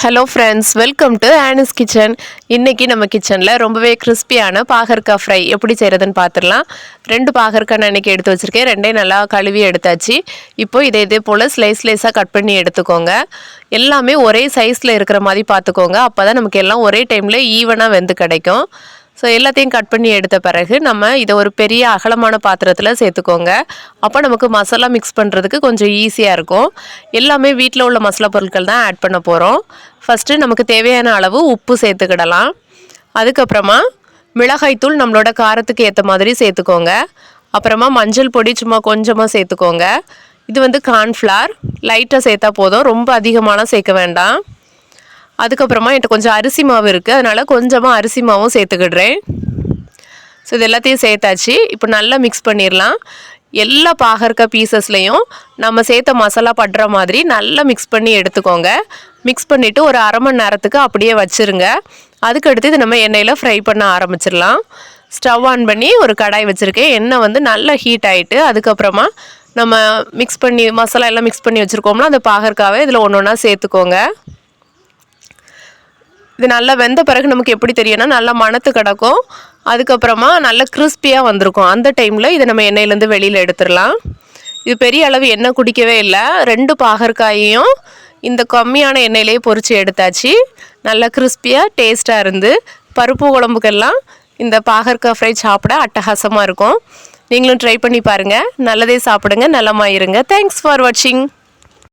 Hello friends, welcome to Annie's kitchen. இன்றைக்கி நம்ம கிச்சனில் ரொம்பவே கிறிஸ்பியான பாகற்காய் ஃப்ரை எப்படி செய்கிறதுன்னு பார்த்துடலாம். 2 பாகற்காய் நான் இன்றைக்கி எடுத்து வச்சுருக்கேன். 2 நல்லா கழுவி எடுத்தாச்சு. இப்போது இதே போல் ஸ்லைஸாக கட் பண்ணி எடுத்துக்கோங்க. எல்லாமே ஒரே சைஸில் இருக்கிற மாதிரி பார்த்துக்கோங்க. அப்போ தான் நமக்கு எல்லாம் ஒரே டைமில் ஈவனாக வெந்து கிடைக்கும். ஸோ எல்லாத்தையும் கட் பண்ணி எடுத்த பிறகு நம்ம இதை ஒரு பெரிய அகலமான பாத்திரத்தில் சேர்த்துக்கோங்க. அப்போ நமக்கு மசாலா மிக்ஸ் பண்ணுறதுக்கு கொஞ்சம் ஈஸியாக இருக்கும். எல்லாமே வீட்டில் உள்ள மசாலா பொருட்கள் தான் ஆட் பண்ண போகிறோம். ஃபஸ்ட்டு நமக்கு தேவையான அளவு உப்பு சேர்த்துக்கிடலாம். அதுக்கப்புறமா மிளகாய்த்தூள் நம்மளோட காரத்துக்கு ஏற்ற மாதிரி சேர்த்துக்கோங்க. அப்புறமா மஞ்சள் பொடி சும்மா கொஞ்சமாக சேர்த்துக்கோங்க. இது கார்ன்ஃப்ளவர் லைட்டாக சேர்த்தா போதும், ரொம்ப அதிகமாலாம் சேர்க்க வேண்டாம். அதுக்கப்புறமா என்கிட்ட கொஞ்சம் அரிசி மாவு இருக்குது, அதனால் கொஞ்சமாக அரிசி மாவும் சேர்த்துக்கிடுறேன். ஸோ இது எல்லாத்தையும் சேர்த்தாச்சு. இப்போ நல்லா மிக்ஸ் பண்ணிடலாம். எல்லா பாகற்காய் பீசஸ்லையும் நம்ம சேர்த்த மசாலா படுற மாதிரி நல்லா மிக்ஸ் பண்ணி எடுத்துக்கோங்க. மிக்ஸ் பண்ணிவிட்டு ஒரு அரை மணி நேரத்துக்கு அப்படியே வச்சுருங்க. அதுக்கடுத்து இது நம்ம எண்ணெயில் ஃப்ரை பண்ண ஆரம்பிச்சிடலாம். ஸ்டவ் ஆன் பண்ணி ஒரு கடாய் வச்சுருக்கேன். எண்ணெய் நல்லா ஹீட் ஆகிட்டு அதுக்கப்புறமா நம்ம மசாலா எல்லாம் மிக்ஸ் பண்ணி வச்சுருக்கோம்னா அந்த பாகற்காவை இதில் ஒன்று ஒன்றா சேர்த்துக்கோங்க. இது நல்லா வெந்த பிறகு நமக்கு எப்படி தெரியும்னா நல்லா மணத்து கிடக்கும். அதுக்கப்புறமா நல்லா கிறிஸ்பியாக வந்திருக்கும். அந்த டைமில் இதை நம்ம எண்ணெயிலேருந்து வெளியில் எடுத்துடலாம். இது பெரிய அளவு எண்ணெய் குடிக்கவே இல்லை. 2 பாகற்காயையும் இந்த கம்மியான எண்ணெயிலேயே பொரித்து எடுத்தாச்சு. நல்லா கிறிஸ்பியாக டேஸ்ட்டாக இருந்து பருப்பு குழம்புக்கெல்லாம் இந்த பாகற்காய் ஃப்ரை சாப்பிட அட்டகாசமாக இருக்கும். நீங்களும் ட்ரை பண்ணி பாருங்கள். நல்லதே சாப்பிடுங்க, நலமாக இருங்க. தேங்க்ஸ் ஃபார் வாட்சிங்.